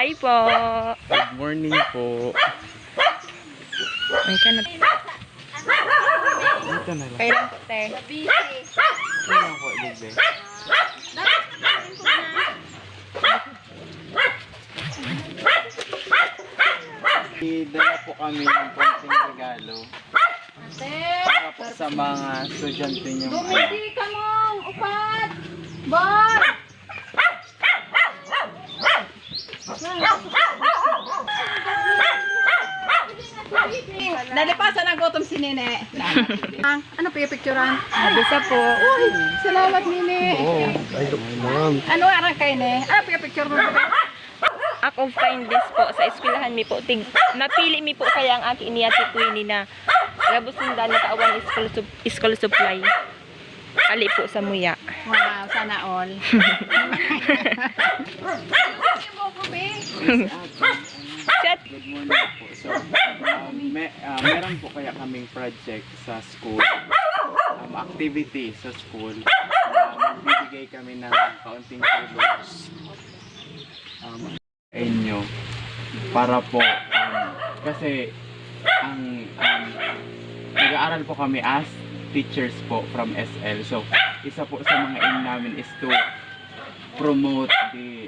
Hi po. Good morning po. May ka na. Dito na lang. Kailan po, te? Dito lang po, Ligbe. Dala po kami ng konting regalo para po sa mga estudyante niyong Bumili ka mong upat! Boy! Nalipasan ang gutom si Nene. Ano pa yung picturean? Bisa po. Uy, salamat Nene. Ano arang kay Ne? Ano pa yung picture mo? Act of kindness po sa eskwelahan mi po. Napili mi po kaya ang aking iniyati po ini na gabusindan na kaawan school supply. Ali po sa muya. Wow, sana all. Chat. Good morning po. So, meron po kaya kaming project sa school, activity sa school. Magbibigay kami ng kaunting tulong sa inyo para po, kasi nag-aaral po kami as teachers po from SL. So, isa po sa mga aim namin is to promote the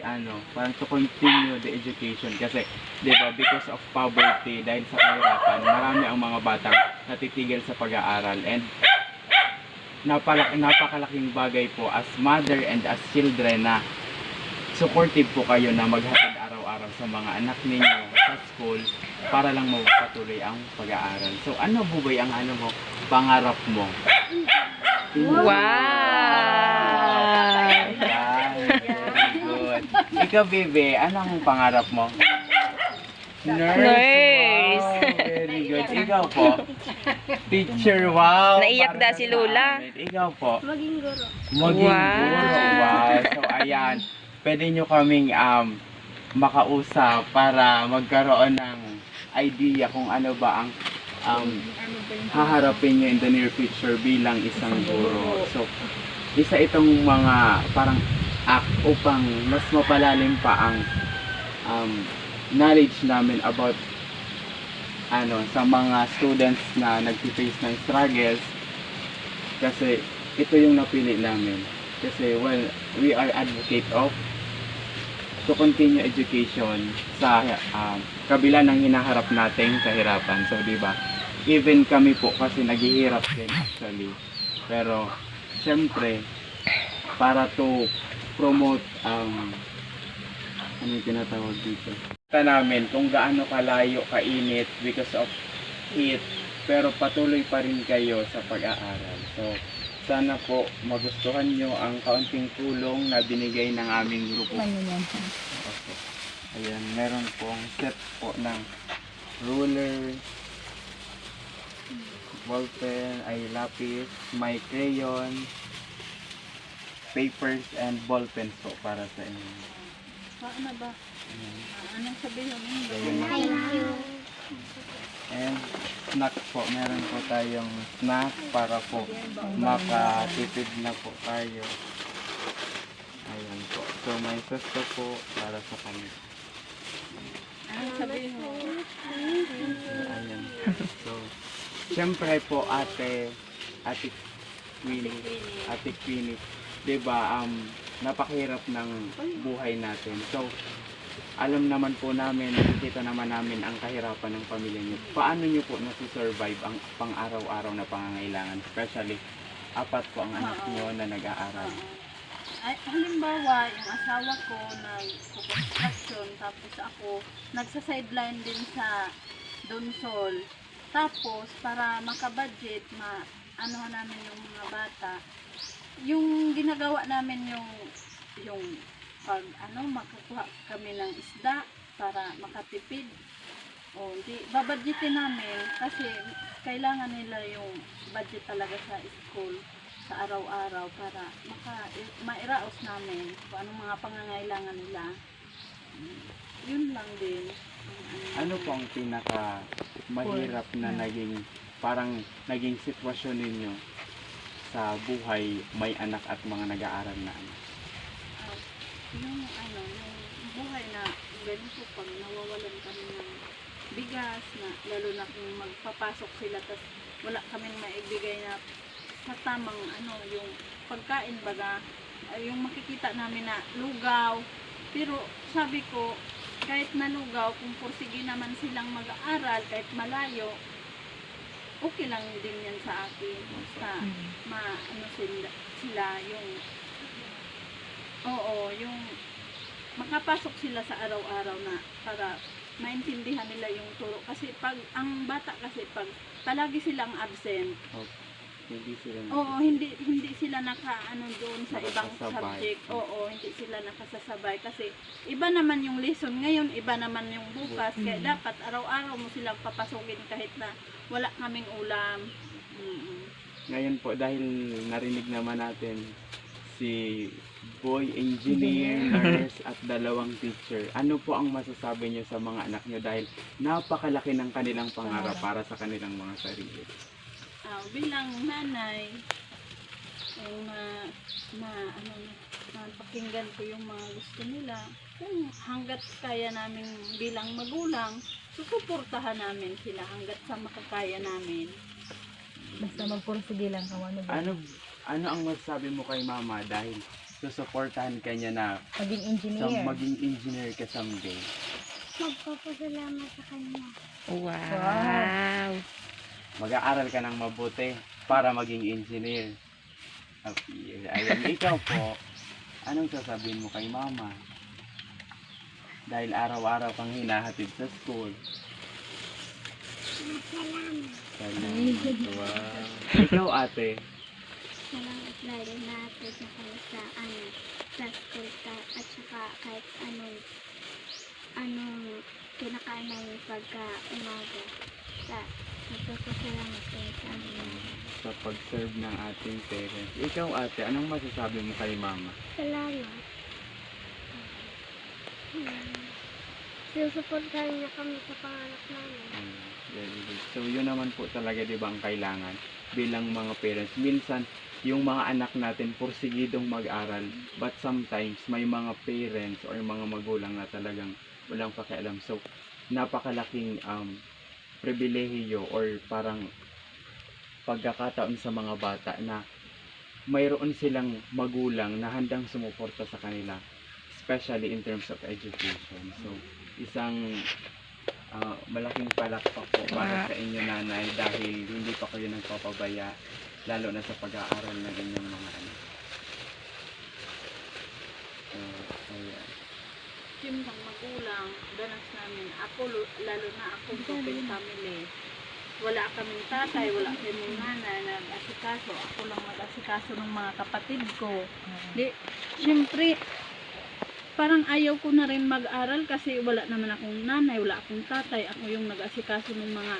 parang to continue the education kasi 'di ba, because of poverty, dahil sa kahirapan, marami ang mga batang natitigil sa pag-aaral, and napakalaking bagay po as mother and as children na supportive po kayo na maghatid araw-araw sa mga anak ninyo sa school para lang mapatuloy ang pag-aaral. So ano po ba ang pangarap mo? Wow! Very good. Ikaw, Bebe, anong pangarap mo? Nurse. Nurse. Wow, very good. Ikaw po? Teacher, wow. Naiyak Parang na si Lola. Ikaw po? Maging guro. Maging Wow. guro. Wow. So, ayan. Pwede nyo kaming makausap para magkaroon ng idea kung ano ba ang haharapin nyo in the near future bilang isang guro. So, isa itong mga parang act upang mas mapalalim pa ang knowledge namin about sa mga students na nag-face ng struggles, kasi ito yung napili namin kasi we are advocate of to continue education sa kabila ng hinaharap nating kahirapan. So, di ba? Even kami po kasi naghihirap din actually. Pero syempre para to promote ano yung tinatawag dito? Kita namin kung gaano kalayo, kainit because of heat, pero patuloy pa rin kayo sa pag-aaral. So, sana po magustuhan nyo ang kaunting tulong na binigay ng aming grupo. Okay. Ayan, meron pong set po ng ruler, ballpen, lapis, may crayon, papers, and ballpens po para sa inyo. Ano ba? Anong sabihin mo? Thank you. And snack po, meron po tayong snack para po makatipid na po tayo. Ayan po. So may sauce po para sa kami. Anong sabihin mo? Ayan. So, syempre po Ate Queenie, diba, napakahirap ng buhay natin. So, alam naman po namin, nakikita naman namin ang kahirapan ng pamilya niyo. Paano niyo po nasusurvive ang pang-araw-araw na pangangailangan? Especially, 4 po ang anak niyo na nag-aaral. Ay, halimbawa, yung asawa ko nag-construction, tapos ako nagsa-sideline din sa Donsol. Tapos, para makabudget, ano namin yung mga bata, yung ginagawa namin yung pag makakuha kami ng isda para makatipid. O di babudgetin namin kasi kailangan nila yung budget talaga sa school sa araw-araw para mairaos namin kung anong mga pangangailangan nila. Yun lang din. Ano po ang pinaka mahirap na naging sitwasyon ninyo sa buhay may anak at mga nag-aaral na anak? Yung buhay na ganito pag nawawalan kami ng bigas na lalo na kung magpapasok sila tas wala kaming maibigay na sa tamang yung pagkain baga yung makikita namin na lugaw pero sabi ko kahit na lugaw kung pursige naman silang mag-aaral kahit malayo okay lang din yan sa akin basta sila yung yung makapasok sila sa araw-araw na para maintindihan nila yung turo kasi pag ang bata kasi pag palagi silang absent Hindi sila hindi sila doon sa ibang Nakasasabay. subject hindi sila nakasasabay kasi iba naman yung lesson ngayon iba naman yung bukas kaya dapat araw-araw mo silang papasukin kahit na wala kaming ulam. Ngayon po, dahil narinig naman natin si boy engineer, nurse, at dalawang teacher, ano po ang masasabi niyo sa mga anak niyo dahil napakalaki ng kanilang pangarap para sa kanilang mga sarili? Bilang nanay, yung pakinggan ko yung mga gusto nila, kung hanggat kaya namin bilang magulang, susuportahan namin sila hanggat sa makakaya namin. Basta magpursige lang ka ano Ano ang masasabi mo kay mama dahil susuportahan ka niya na maging maging engineer ka someday? Magpapasalamat sa kanya. Wow. Mag-aaral ka ng mabuti para maging engineer. Okay. Ayan, ikaw po, anong sasabihin mo kay mama? Dahil araw-araw kang hinahatid sa school. Salamat. Wow. Ikaw ate, Salamat lalo natin sa kanya sa school at saka kahit anong kinakain namin pagka umaga. Nagpapasalamat kayo sa amin. sa pag-serve ng ating parents. Ikaw ate, anong masasabi mo kay mama? Salamat. Sinusuportahan niya kami sa pangarap namin. Very good. So yun naman po talaga, di ba, ang kailangan bilang mga parents. Minsan yung mga anak natin porsigidong mag-aral, but sometimes may mga parents or mga magulang na talagang walang pakialam. So napakalaking pribilehiyo or parang pagkakataon sa mga bata na mayroon silang magulang na handang sumuporta sa kanila, especially in terms of education. So isang malaking palakpak po para sa inyo nanay dahil hindi pa kayo nagpapabaya lalo na sa pag-aaral ng inyong mga anak. So, ayan. Yung mga magulang, danas namin, lalo na ako, broken family. Wala kaming tatay, wala kaming nanay, nag-asikaso. Ako lang nag-asikaso ng mga kapatid ko. Siyempre, parang ayaw ko na rin mag-aral kasi wala naman akong nanay, wala akong tatay. Ako yung nag-asikaso ng mga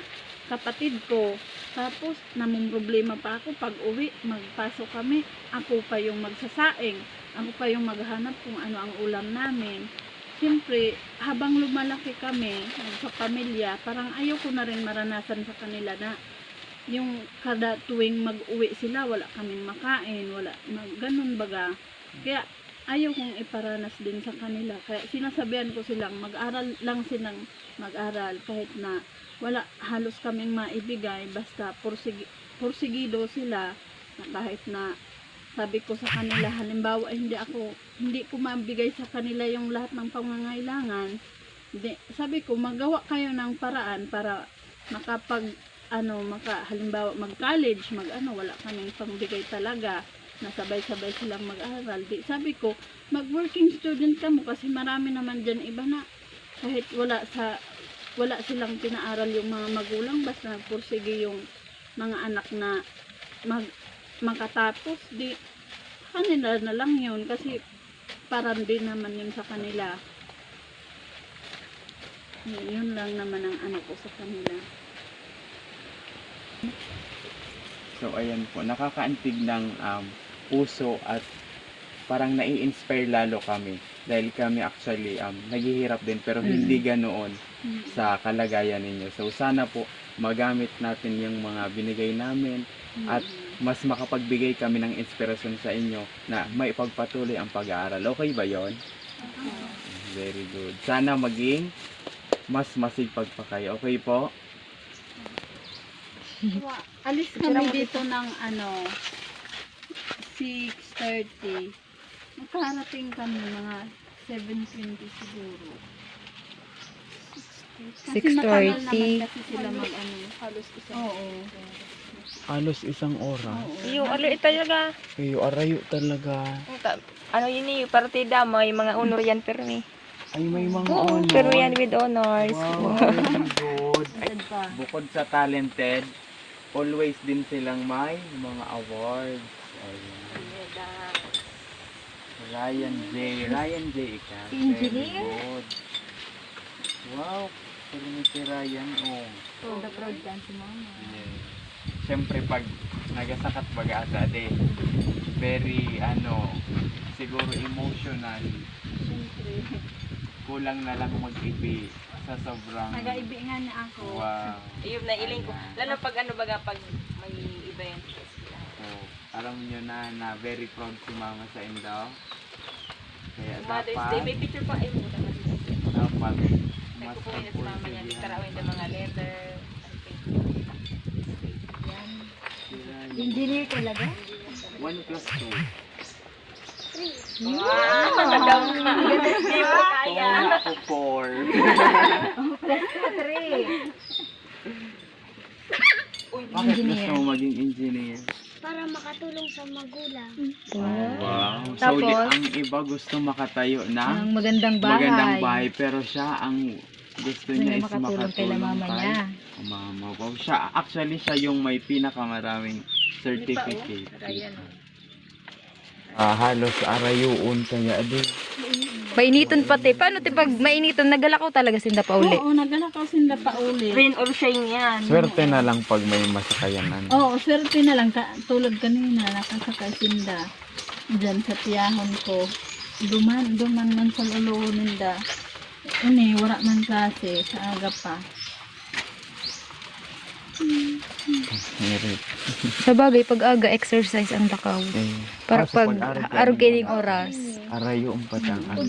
kapatid ko. Tapos, namumroblema pa ako pag uwi, magpasok kami. Ako pa yung magsasaing. Ako pa yung maghanap kung ano ang ulam namin. Siyempre, habang lumalaki kami sa pamilya, parang ayaw ko na rin maranasan sa kanila na yung kada tuwing mag-uwi sila, wala kaming makain, ganun baga. Kaya, ayaw kong iparanas din sa kanila. Kaya sinasabihan ko silang mag-aral lang silang mag-aral kahit na wala halos kaming maibigay basta porsigido sila na kahit na sabi ko sa kanila halimbawa hindi ko mabigay sa kanila yung lahat ng pangangailangan. Sabi ko magawa kayo ng paraan para halimbawa mag-college, wala kaming pangbigay talaga na sabay-sabay silang mag-aral. Sabi ko, mag-working student ka mo kasi marami naman dyan iba na kahit wala silang pinaaral yung mga magulang basta nagpursige yung mga anak na makatapos kanila na lang yun kasi parang din naman yun sa kanila. Yun lang naman ang anak ko sa kanila. So ayan po, nakakaantig ng puso at parang nai-inspire lalo kami dahil kami actually naghihirap din pero hindi ganoon sa kalagayan ninyo. So sana po magamit natin yung mga binigay namin at mas makapagbigay kami ng inspirasyon sa inyo na maipagpatuloy ang pag-aaral. Okay ba yon? Very good. Sana maging mas masipag pa kayo. Okay po? Alis kami dito ng 6:30. Magkarating kami mga 7:20 siguro. Kasi 6:30. matagal naman kasi sila halos isang Halos isang oras. Yung ali talaga. Kayo, arayo talaga. Ano yun eh, partida mo, yung mga honor yan pero ni. Ay, may mga Oo, honor. pero yan with honors. Wow, very good. Ay, Sad pa. bukod sa talented, always din silang may mga awards. Ayan. Ryan J. Ika. Very good. Wow, sabi si Ryan, oh. Proud yan si mama. Yeah. Siyempre pag nagasakat baga ata very siguro emotional. Siyempre. Kulang na lang mag-ibi sa sobrang Nag-aibingan niya ako. wow. Yung nailing ko. Lalo pag pag may event. So, alam nyo na very proud si mama sa inyo. Kaya Mother's Day, may dapat picture pa. Ay, mo naman. mas Nagkukunin na si mama niya. Tarawin ng mga letter. Yan. Engineer talaga? 1 plus 2. Wow! Daw ka. Hindi mo kaya. 4. Bakit gusto mo maging engineer? Para makatulong sa magulang. Wow. So, Tapos? ang iba gusto makatayo na Ang magandang bahay. magandang bahay. Pero siya, ang gusto niya is makatulong kay mama niya. Mama. Wow. Siya, actually, siya yung may pinakamaraming certificate. Halos arayuon kaya din. Mainiton pati. Paano ti pag mainiton, nagalakaw talaga sinda pa uli? Oo, nagalakaw sila pa uli. Rain or shine yan. Swerte na lang pag may masakayan. Oo, swerte na lang. Tulad kanina, nakasakay sinda. Diyan sa tiyahon ko. Duman man sa luluho ninda. Uni, wala man klase sa aga pa. Merit. Sa bagay, pag aga, exercise ang lakaw. Para pag arog kining oras. Arayo ang patang ano.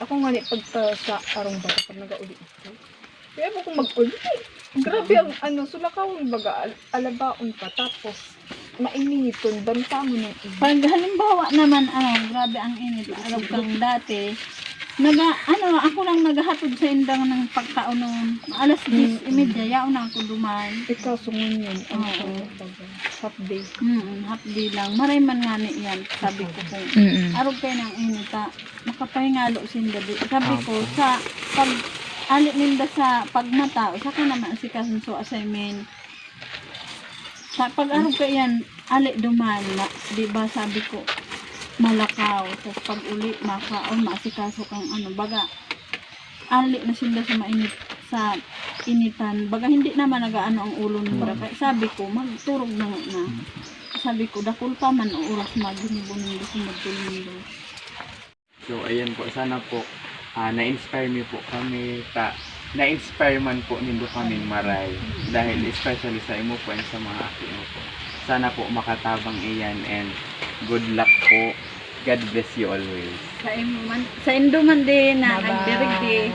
Ako nga ni pagta sa arong bata pag nagauli ito. Kaya ako kung mag-uli. Grabe ang sulakawon baga alabaon pa tapos mainiton banta mo ng iba. Pag halimbawa naman, grabe ang init. Arog kang dati. Ako lang naghahatod sa indang ng pagkaon noon. Alas 10:30, yaon na ako duman. Ikaw sungon yun. Ano Oo. ko half day. Half day lang. Maray man nga ni yan. Sabi ko kung arog kayo ng init, makapahingalo sinda. Sabi ko, sa pag alit ninda sa pagmata, saka naman si kasunso assignment. Sa pag arog kayo yan, alit duman, diba sabi ko, malakaw. Tapos pag uli, maasikaso kang baga, ali na sila sa mainit, sa initan. Baga, hindi naman nagaano ang ulo ng kaya sabi ko, magturog na nga. Sabi ko, dakul pa man ang oras maginibon sa magtulong. So, ayan po. Sana po, na-inspire niyo po kami. Na-inspire man po nindo kami maray. Dahil especially sa imo po and sa mga akin mo po. Sana po makatabang iyan and good luck po. God bless you always. Sa Indo man din na nagdirigdi.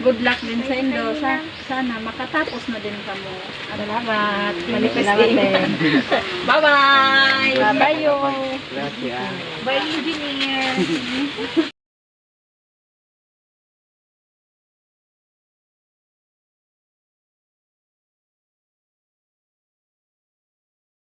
Good luck din sa Indo. Sana makatapos na din kamo. Salamat. Manifest din. Bye-bye. Bye-bye. Gracias. Bye, engineer.